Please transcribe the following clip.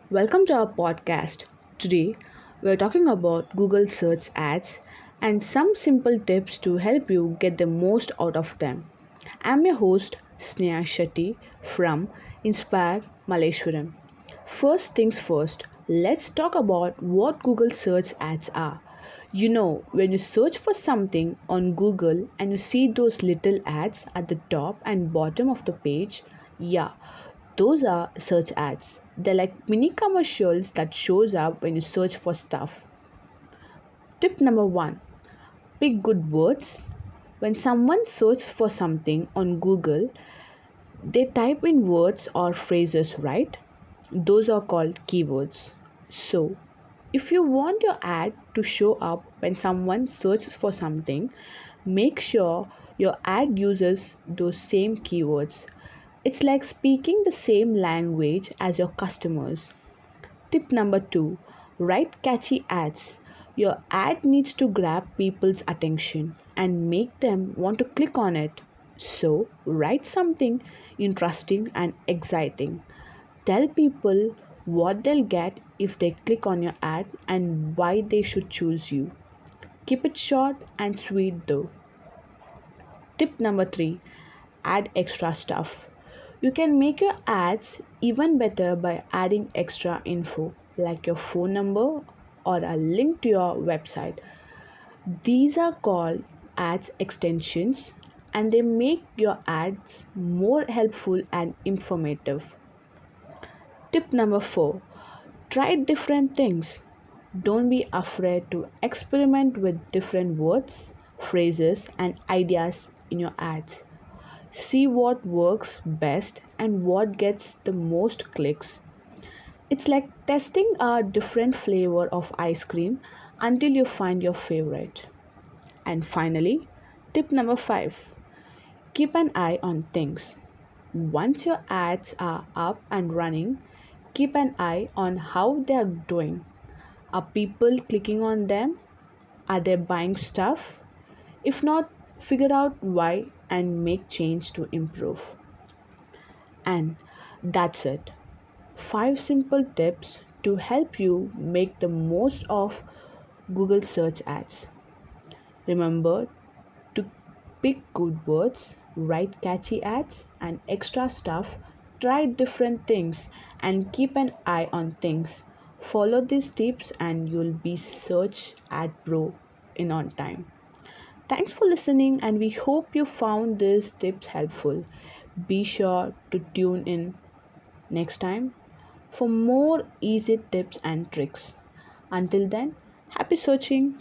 Welcome to our podcast. Today, we're talking about Google search ads and some simple tips to help you get the most out of them. I'm your host, Sneha Shetty from Inspyr, Maleshwaram. First things first, let's talk about what Google search ads are. When you search for something on Google and you see those little ads at the top and bottom of the page, yeah, those are search ads. They're like mini commercials that shows up when you search for stuff. Tip number 1. Pick good words. When someone searches for something on Google, they type in words or phrases, right? Those are called keywords. So, if you want your ad to show up when someone searches for something, make sure your ad uses those same keywords. It's like speaking the same language as your customers. Tip number 2. Write catchy ads. Your ad needs to grab people's attention and make them want to click on it. So, write something interesting and exciting. Tell people what they'll get if they click on your ad and why they should choose you. Keep it short and sweet though. Tip number 3. Add extra stuff. You can make your ads even better by adding extra info like your phone number or a link to your website. These are called ads extensions and they make your ads more helpful and informative. Tip number 4. Try different things. Don't be afraid to experiment with different words, phrases, and ideas in your ads. See what works best and what gets the most clicks. It's like testing a different flavor of ice cream until you find your favorite. And finally, tip number 5. Keep an eye on things. Once your ads are up and running, keep an eye on how they are doing. Are people clicking on them? Are they buying stuff? If not, figure out why and make change to improve. And that's it. 5 simple tips to help you make the most of Google search ads. Remember to pick good words, write catchy ads, and extra stuff. Try different things and keep an eye on things. Follow these tips and you'll be search ad pro in on time. Thanks for listening and we hope you found these tips helpful. Be sure to tune in next time for more easy tips and tricks. Until then, happy searching!